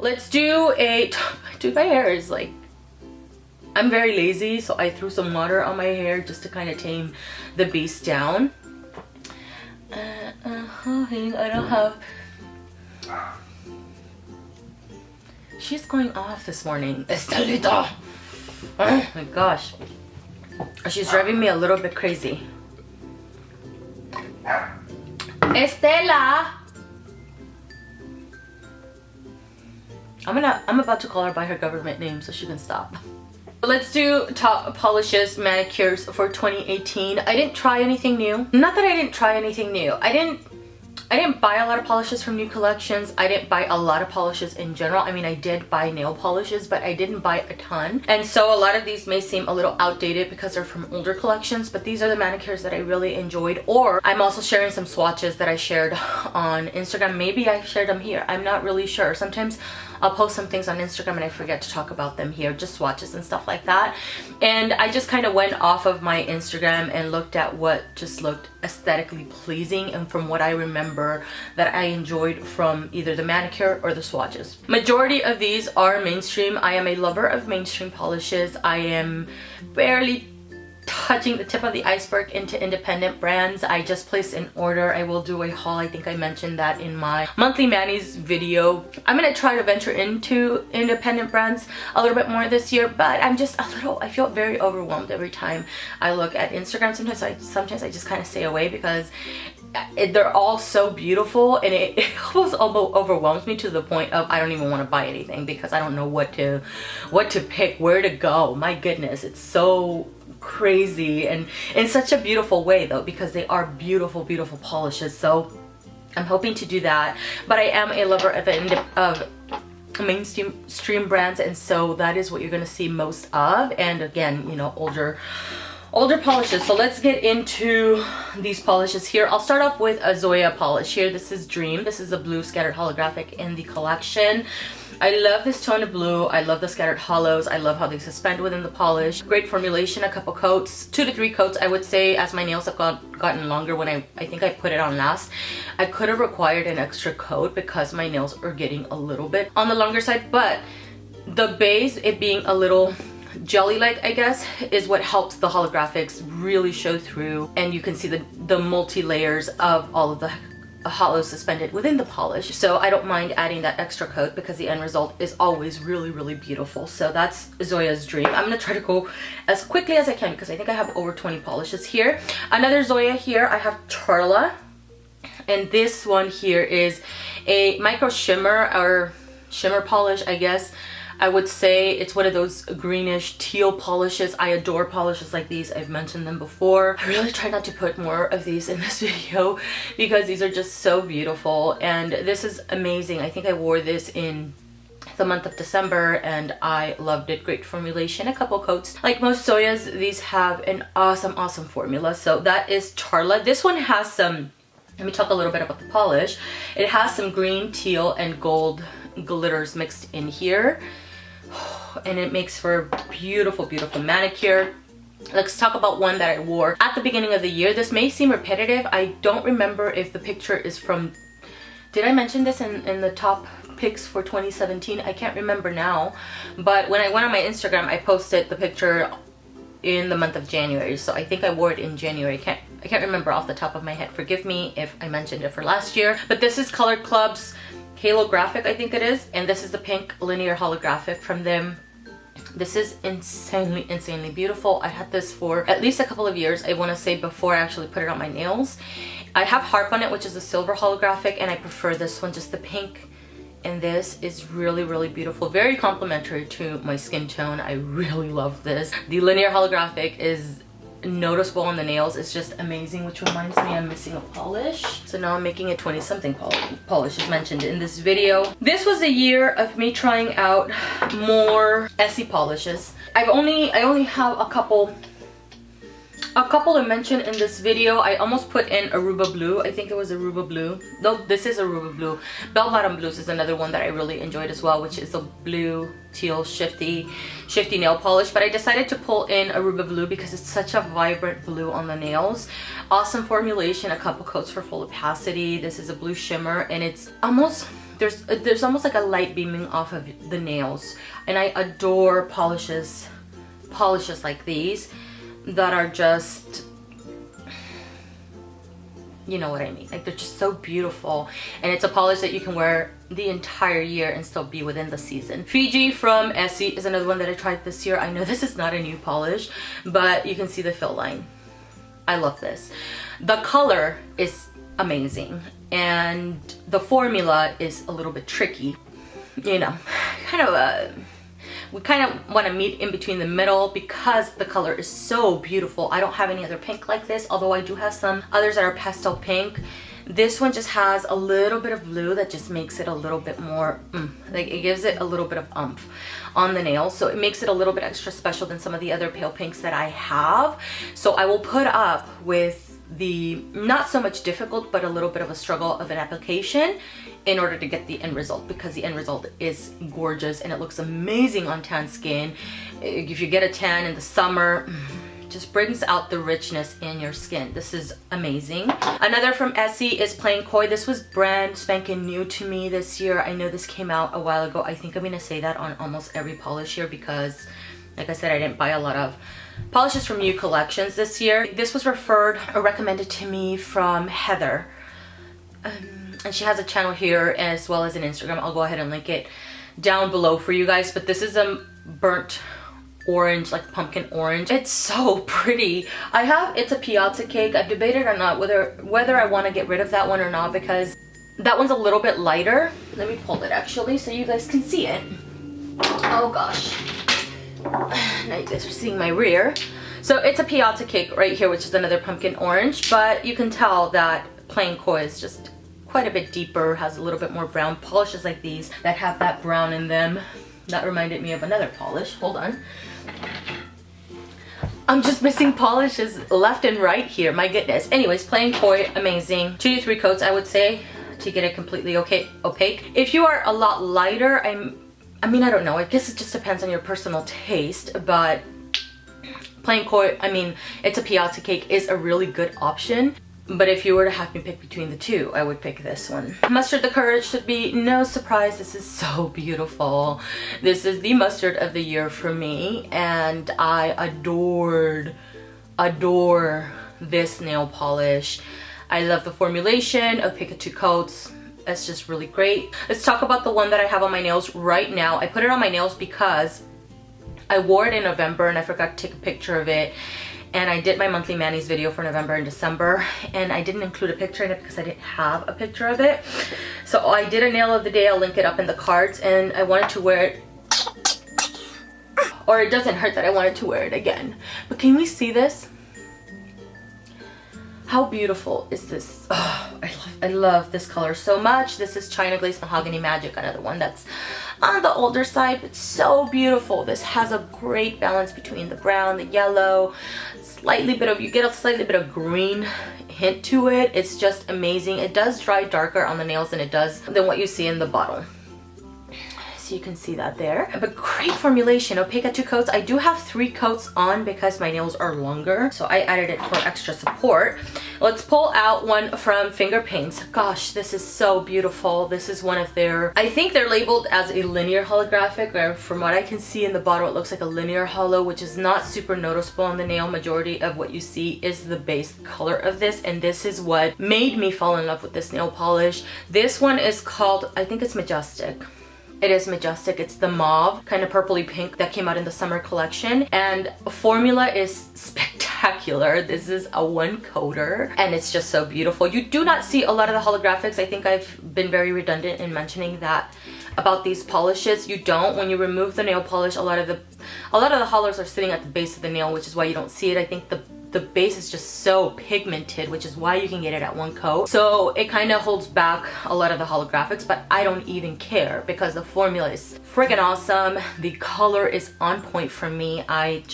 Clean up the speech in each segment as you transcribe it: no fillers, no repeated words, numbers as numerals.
let's do a... Dude, my hair is like... I'm very lazy, so I threw some water on my hair just to kind of tame the beast down. I don't have... She's going off this morning. Estelita! Oh my gosh. She's driving me a little bit crazy. Estela! I'm about to call her by her government name so she can stop. Let's do top polishes, manicures for 2018. I didn't try anything new. Not that I didn't try anything new. I didn't buy a lot of polishes from new collections. I didn't buy a lot of polishes in general. I mean, I did buy nail polishes, but I didn't buy a ton. And so a lot of these may seem a little outdated because they're from older collections, but these are the manicures that I really enjoyed. Or I'm also sharing some swatches that I shared on Instagram. Maybe I shared them here. I'm not really sure. Sometimes I'll post some things on Instagram and I forget to talk about them here, just swatches and stuff like that. And I just kind of went off of my Instagram and looked at what just looked aesthetically pleasing and from what I remember that I enjoyed from either the manicure or the swatches. Majority of these are mainstream. I am a lover of mainstream polishes. I am barely touching the tip of the iceberg into independent brands. I just placed an order. I will do a haul. I think I mentioned that in my monthly manis video. I'm gonna try to venture into independent brands a little bit more this year, but I'm just I feel very overwhelmed every time I look at Instagram. Sometimes I just kind of stay away because they're all so beautiful, and it almost overwhelms me to the point of I don't even want to buy anything because I don't know what to pick, where to go. My goodness, it's so crazy, and in such a beautiful way though, because they are beautiful polishes. So I'm hoping to do that, but I am a lover of mainstream brands, and so that is what you're going to see most of. And again, you know, older polishes. So let's get into these polishes here. I'll start off with a Zoya polish here. This is Dream. This is a blue scattered holographic in the collection. I love this tone of blue. I love the scattered hollows. I love how they suspend within the polish. Great formulation, a couple coats, 2 to 3 coats. I would say as my nails have gotten longer, when I think I put it on last, I could have required an extra coat because my nails are getting a little bit on the longer side, but the base, it being a little jelly-like, I guess, is what helps the holographics really show through, and you can see the multi-layers of all of the hollows suspended within the polish. So I don't mind adding that extra coat because the end result is always really beautiful. So that's Zoya's Dream. I'm gonna try to go as quickly as I can because I think I have over 20 polishes here. Another Zoya here, I have Charla, and this one here is a micro shimmer or shimmer polish, I guess. I would say it's one of those greenish teal polishes. I adore polishes like these. I've mentioned them before. I really try not to put more of these in this video because these are just so beautiful, and this is amazing. I think I wore this in the month of December and I loved it. Great formulation, a couple coats. Like most Zoyas, these have an awesome formula. So that is Charla. This one has some, let me talk a little bit about the polish. It has some green, teal, and gold glitters mixed in here, and it makes for a beautiful manicure. Let's talk about one that I wore at the beginning of the year. This may seem repetitive. I don't remember if the picture is from, did I mention this in the top picks for 2017? I can't remember now, but when I went on my Instagram, I posted the picture in the month of January, so I think I wore it in January. I can't remember off the top of my head. Forgive me if I mentioned it for last year, but this is ColorClub's Halo-graphic, I think it is, and this is the pink linear holographic from them. This is insanely beautiful. I had this for at least a couple of years. I want to say before I actually put it on my nails. I have Harp on it, which is a silver holographic, and I prefer this one, just the pink. And this is really beautiful, very complimentary to my skin tone. I really love this. The linear holographic is noticeable on the nails. It's just amazing, which reminds me I'm missing a polish. So now I'm making a 20-something polish as mentioned in this video. This was a year of me trying out more Essie polishes. I only have a couple to mention in this video. I almost put in Aruba Blue. I think it was Aruba Blue. No, this is Aruba Blue. Bell Bottom Blues is another one that I really enjoyed as well, which is a blue teal shifty nail polish. But I decided to pull in Aruba Blue because it's such a vibrant blue on the nails. Awesome formulation, a couple coats for full opacity. This is a blue shimmer, and it's almost there's almost like a light beaming off of the nails, and I adore polishes like these that are just, you know what I mean, like they're just so beautiful, and it's a polish that you can wear the entire year and still be within the season. Fiji from Essie is another one that I tried this year. I know this is not a new polish, but you can see the fill line. I love this. The color is amazing, and the formula is a little bit tricky, you know, we kind of want to meet in between the middle because the color is so beautiful. I don't have any other pink like this, although I do have some others that are pastel pink. This one just has a little bit of blue that just makes it a little bit more, like it gives it a little bit of oomph on the nails. So it makes it a little bit extra special than some of the other pale pinks that I have. So I will put up with the not so much difficult, but a little bit of a struggle of an application in order to get the end result, because the end result is gorgeous and it looks amazing on tan skin. If you get a tan in the summer, just brings out the richness in your skin. This is amazing. Another from Essie is Playing Koi. This was brand spanking new to me this year. I know this came out a while ago. I think I'm gonna say that on almost every polish here because, like I said, I didn't buy a lot of polishes from new collections this year. This was referred or recommended to me from Heather. And she has a channel here as well as an Instagram. I'll go ahead and link it down below for you guys. But this is a burnt orange, like pumpkin orange. It's so pretty. It's a piazza cake. I've debated or not whether I want to get rid of that one or not, because that one's a little bit lighter. Let me pull it actually so you guys can see it. Oh gosh. Now you guys are seeing my rear. So it's a piazza cake right here, which is another pumpkin orange, but you can tell that Playing Koi is just quite a bit deeper, has a little bit more brown. Polishes like these that have that brown in them, that reminded me of another polish. Hold on. I'm just missing polishes left and right here, my goodness. Anyways, Playing Koi, amazing. 2 to 3 coats, I would say, to get it completely opaque. If you are a lot lighter, I mean, I don't know, I guess it just depends on your personal taste, but Playing Koi, I mean, it's a piazza cake, is a really good option. But if you were to have me pick between the two, I would pick this one. Mustard the Courage should be no surprise. This is so beautiful. This is the mustard of the year for me, and I adore this nail polish. I love the formulation of pick 2 coats. It's just really great. Let's talk about the one that I have on my nails right now. I put it on my nails because I wore it in November and I forgot to take a picture of it. And I did my monthly manis video for November and December, and I didn't include a picture in it because I didn't have a picture of it. So I did a nail of the day. I'll link it up in the cards, and I wanted to wear it, or it doesn't hurt that I wanted to wear it again. But can we see this? How beautiful is this? Oh, I love this color so much. This is China Glaze Mahogany Magic, another one that's on the older side, but so beautiful. This has a great balance between the brown, the yellow, you get a slightly bit of green hint to it. It's just amazing. It does dry darker on the nails than what you see in the bottle. So you can see that there. But great formulation. Opaque 2 coats. I do have 3 coats on because my nails are longer, so I added it for extra support. Let's pull out one from Finger Paints. Gosh, this is so beautiful. This is one of their, I think they're labeled as a linear holographic, or from what I can see in the bottle, it looks like a linear holo, which is not super noticeable on the nail. Majority of what you see is the base color of this, and this is what made me fall in love with this nail polish. This one is called, I think it's Majestic. It is Majestic. It's the mauve, kind of purpley pink that came out in the summer collection. And formula is spectacular. This is a 1-coater and it's just so beautiful. You do not see a lot of the holographics. I think I've been very redundant in mentioning that about these polishes. You don't. When you remove the nail polish, a lot of the holos are sitting at the base of the nail, which is why you don't see it. I think the base is just so pigmented, which is why you can get it at 1 coat. So it kind of holds back a lot of the holographics, but I don't even care because the formula is friggin' awesome. The color is on point for me. I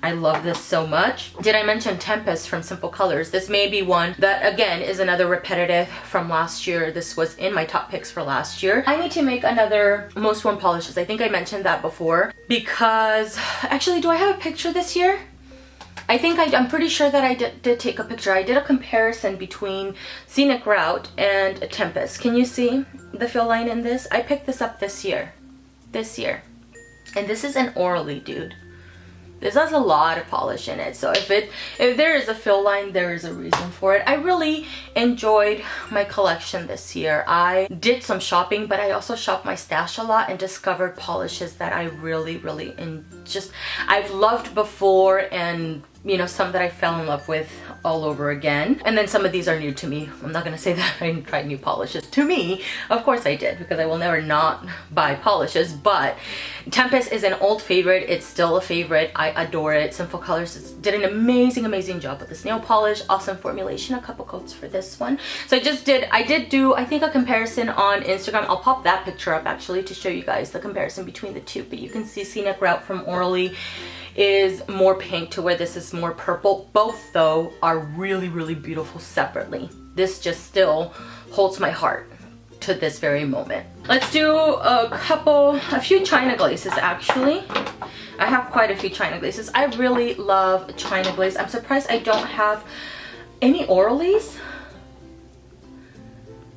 love this so much. Did I mention Tempest from Simple Colors? This may be one that, again, is another repetitive from last year. This was in my top picks for last year. I need to make another Most Worn Polishes. I think I mentioned that before because, actually, do I have a picture this year? I think I'm pretty sure that I did take a picture. I did a comparison between Scenic Route and Tempest. Can you see the fill line in this? I picked this up this year. And this is an Orally, dude. This has a lot of polish in it, so if there is a fill line, there is a reason for it. I really enjoyed my collection this year. I did some shopping, but I also shopped my stash a lot and discovered polishes that I really I've loved before, and you know, some that I fell in love with all over again. And then some of these are new to me. I'm not gonna say that I didn't try new polishes. To me, of course I did, because I will never not buy polishes, but Tempest is an old favorite. It's still a favorite. I adore it. Sinful Colors did an amazing job with this nail polish. Awesome formulation. A couple coats for this one. So I did do, I think, a comparison on Instagram. I'll pop that picture up actually to show you guys the comparison between the two, but you can see Scenic Route from Orally is more pink to where this is more purple. Both though are really beautiful separately. This just still holds my heart to this very moment. Let's do a few China glazes actually. I have quite a few China glazes. I really love China glaze. I'm surprised I don't have any Oralies.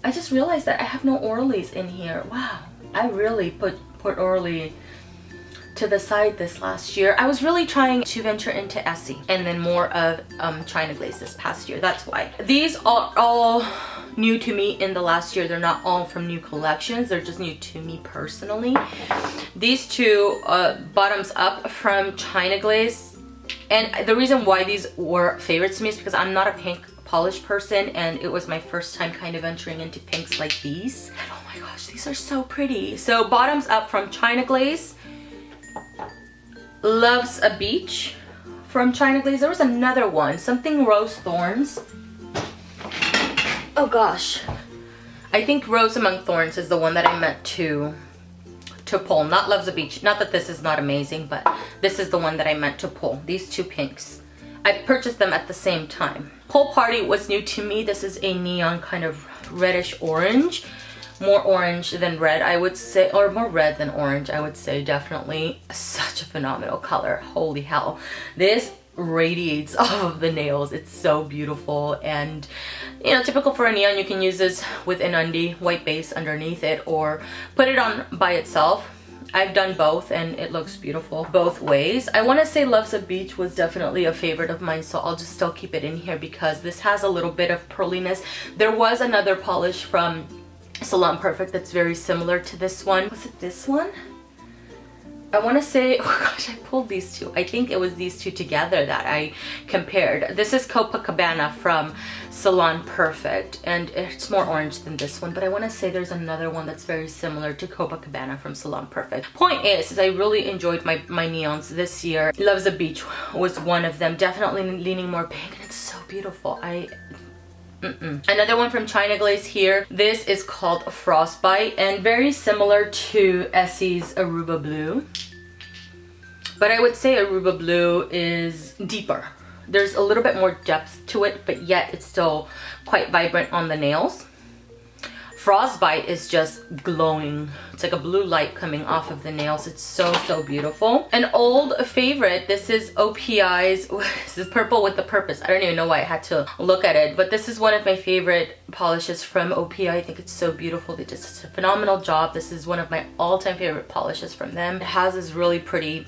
I just realized that I have no Oralies in here. Wow, I really put Orally to the side this last year. I was really trying to venture into Essie and then more of China glaze this past year. That's why. These are all new to me in the last year. They're not all from new collections. They're just new to me personally. These two bottoms up from China glaze. And the reason why these were favorites to me is because I'm not a pink polish person, and it was my first time kind of venturing into pinks like these. And oh my gosh, these are so pretty. So bottoms up from China glaze. Loves a Beach from China glaze. There was another one, something Rose Thorns. Oh gosh, I think Rose Among Thorns is the one that I meant to pull, not Loves a Beach. Not that this is not amazing, but this is the one that I meant to pull. These two pinks, I purchased them at the same time. Pool Party was new to me. This is a neon kind of reddish orange. More orange than red, I would say, or more red than orange, I would say. Definitely such a phenomenal color. Holy hell, this radiates off of the nails. It's so beautiful, and you know, typical for a neon, you can use this with an undie, white base underneath it, or put it on by itself. I've done both and it looks beautiful both ways. I want to say Loves a Beach was definitely a favorite of mine, so I'll just still keep it in here because this has a little bit of pearliness. There was another polish from Salon Perfect that's very similar to this one. Was it this one? I want to say, oh gosh, I pulled these two. I think it was these two together that I compared. This is Copacabana from Salon Perfect, and it's more orange than this one, but I want to say there's another one that's very similar to Copacabana from Salon Perfect. Point is I really enjoyed my neons this year. Loves a Beach was one of them. Definitely leaning more pink, and it's so beautiful. Another one from China glaze here. This is called Frostbite, and very similar to Essie's Aruba Blue. But I would say Aruba Blue is deeper. There's a little bit more depth to it, but yet it's still quite vibrant on the nails. Frostbite is just glowing. It's like a blue light coming off of the nails. It's so beautiful. An old favorite, this is OPI's, this is Purple with the Purpose. I don't even know why I had to look at it, but this is one of my favorite polishes from OPI. I think it's so beautiful. They did such a phenomenal job. This is one of my all-time favorite polishes from them. It has this really pretty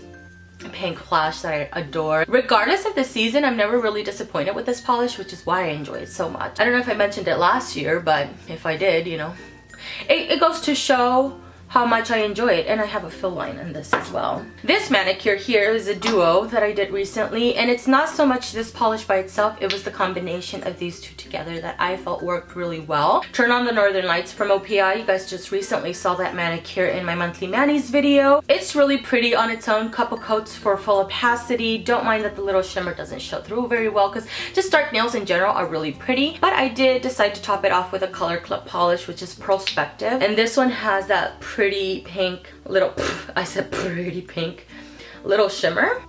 pink flash that I adore. Regardless of the season, I'm never really disappointed with this polish, which is why I enjoy it so much. I don't know if I mentioned it last year, but if I did, you know, it goes to show how much I enjoy it, and I have a fill line in this as well. This manicure here is a duo that I did recently, and it's not so much this polish by itself, it was the combination of these two together that I felt worked really well. Turn on the Northern Lights from OPI. You guys just recently saw that manicure in my monthly manis video. It's really pretty on its own. Couple coats for full opacity. Don't mind that the little shimmer doesn't show through very well, because just dark nails in general are really pretty, but I did decide to top it off with a ColorClub polish, which is Pearl-Spective, and this one has that pretty pink little, I said pretty pink, little shimmer.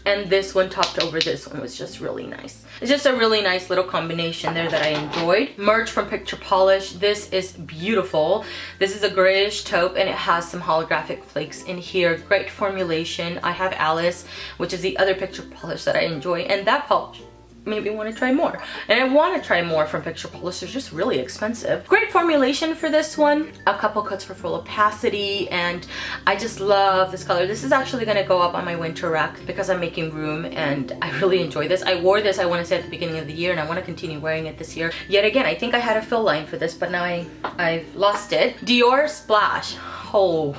and this one topped over this one was just really nice. It's just a really nice little combination there that I enjoyed. Merch from Picture Polish. This is beautiful. This is a grayish taupe and it has some holographic flakes in here. Great formulation. I have Alice, which is the other Picture Polish that I enjoy, and that polish made me want to try more. And I want to try more from Picture Polish. They're just really expensive. Great formulation for this one. A couple coats for full opacity, and I just love this color. This is actually going to go up on my winter rack because I'm making room, and I really enjoy this. I wore this, I want to say, at the beginning of the year, and I want to continue wearing it this year. Yet again, I think I had a fill line for this, but now I've lost it. Dior Splash. Oh,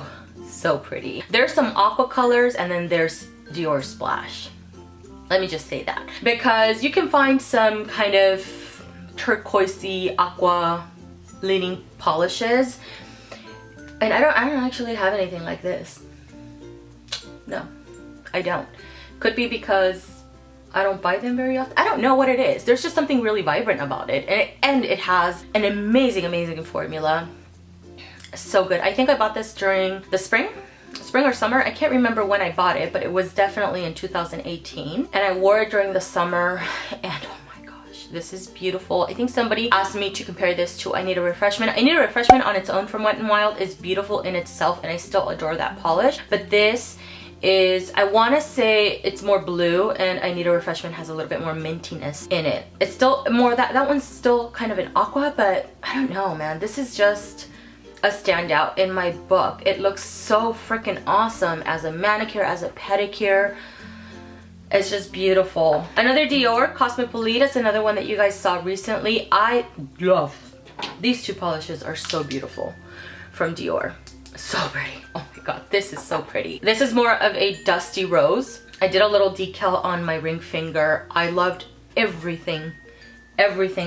so pretty. There's some aqua colors, and then there's Dior Splash. Let me just say that, because you can find some kind of turquoisey aqua leaning polishes, and I don't actually have anything like this. No, I don't. Could be because I don't buy them very often. I don't know what it is. There's just something really vibrant about it, and it has an amazing formula. So good. I think I bought this during the spring or summer. I can't remember when I bought it, but it was definitely in 2018, and I wore it during the summer, and oh my gosh, this is beautiful. I think somebody asked me to compare this to I Need a Refreshment. I Need a Refreshment on its own from Wet n Wild is beautiful in itself, and I still adore that polish, but this is, I want to say it's more blue, and I Need a Refreshment has a little bit more mintiness in it. It's still more, that one's still kind of an aqua, but I don't know, man. This is just a standout in my book. It looks so freaking awesome as a manicure, as a pedicure. It's just beautiful. Another Dior Cosmopolite is another one that you guys saw recently. I love these two polishes. Are so beautiful from Dior. So pretty. Oh my god, this is so pretty. This is more of a dusty rose. I did a little decal on my ring finger. I loved everything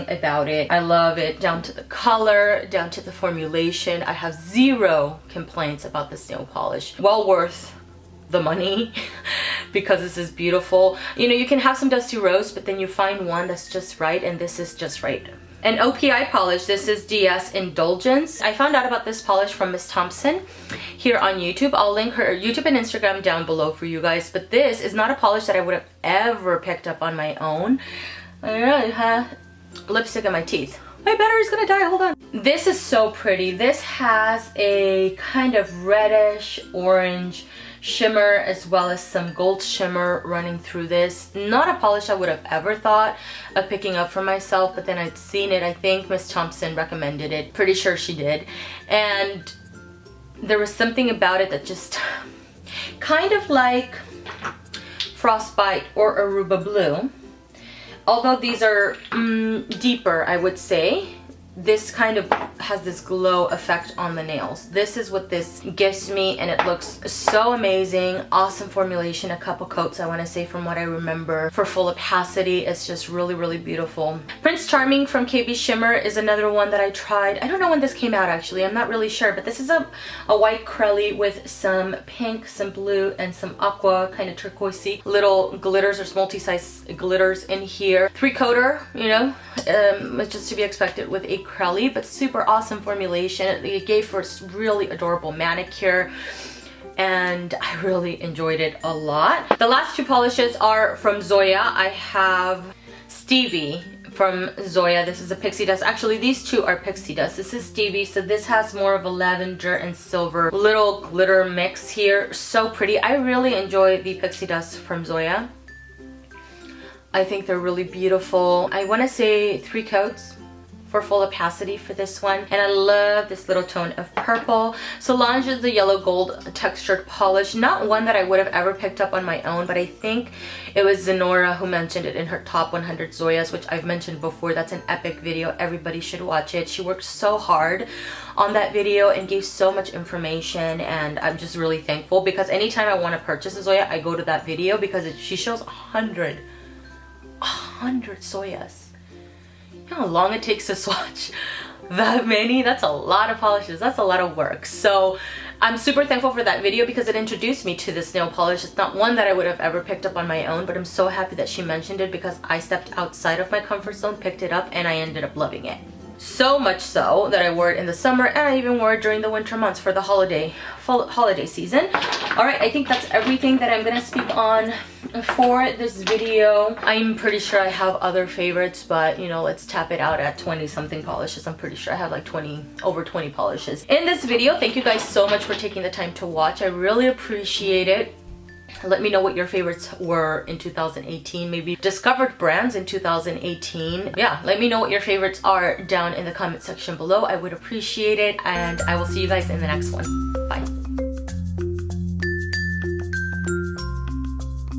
about it. I love it down to the color, down to the formulation. I have zero complaints about this nail polish. Well worth the money because this is beautiful. You know, you can have some dusty rose, but then you find one that's just right, and this is just right. An OPI polish. This is DS Indulgence. I found out about this polish from Miss Thompson here on YouTube. I'll link her YouTube and Instagram down below for you guys, but this is not a polish that I would have ever picked up on my own. I really have lipstick in my teeth. My battery's gonna die, hold on. This is so pretty. This has a kind of reddish orange shimmer as well as some gold shimmer running through this. Not a polish I would have ever thought of picking up for myself, but then I'd seen it. I think Miss Thompson recommended it. Pretty sure she did. And there was something about it that just kind of like Frostbite or Aruba Blue. Although these are deeper, I would say, this kind of has this glow effect on the nails. This is what this gives me, and it looks so amazing. Awesome formulation, a couple coats I want to say from what I remember. For full opacity, it's just really beautiful. Prince Charming from KB Shimmer is another one that I tried. I don't know when this came out actually, I'm not really sure, but this is a white crelly with some pink, some blue, and some aqua, kind of turquoisey little glitters or multi-size glitters in here. 3-coater, you know, it's just to be expected with a crelly, but super awesome formulation. It gave for a really adorable manicure, and I really enjoyed it a lot. The last two polishes are from Zoya. I have Stevie from Zoya. This is a pixie dust. Actually, these two are pixie dust. This is Stevie, so this has more of a lavender and silver little glitter mix here. So pretty. I really enjoy the pixie dust from Zoya. I think they're really beautiful. I want to say 3 coats for full opacity for this one, and I love this little tone of purple. Solange is the yellow gold textured polish. Not one that I would have ever picked up on my own, but I think it was Zenora who mentioned it in her top 100 Zoyas, which I've mentioned before. That's an epic video. Everybody should watch it. She worked so hard on that video and gave so much information, and I'm just really thankful because anytime I want to purchase a Zoya, I go to that video because she shows 100 Zoyas. You know how long it takes to swatch that many? That's a lot of polishes. That's a lot of work. So I'm super thankful for that video because it introduced me to this nail polish. It's not one that I would have ever picked up on my own, but I'm so happy that she mentioned it because I stepped outside of my comfort zone, picked it up, and I ended up loving it. So much so that I wore it in the summer, and I even wore it during the winter months for the holiday season. All right, I think that's everything that I'm gonna speak on for this video. I'm pretty sure I have other favorites, but you know, let's tap it out at 20 something polishes. I'm pretty sure I have like over 20 polishes in this video. Thank you guys so much for taking the time to watch. I really appreciate it. Let me know what your favorites were in 2018, maybe discovered brands in 2018. Yeah, let me know what your favorites are down in the comment section below. I would appreciate it, and I will see you guys in the next one. Bye.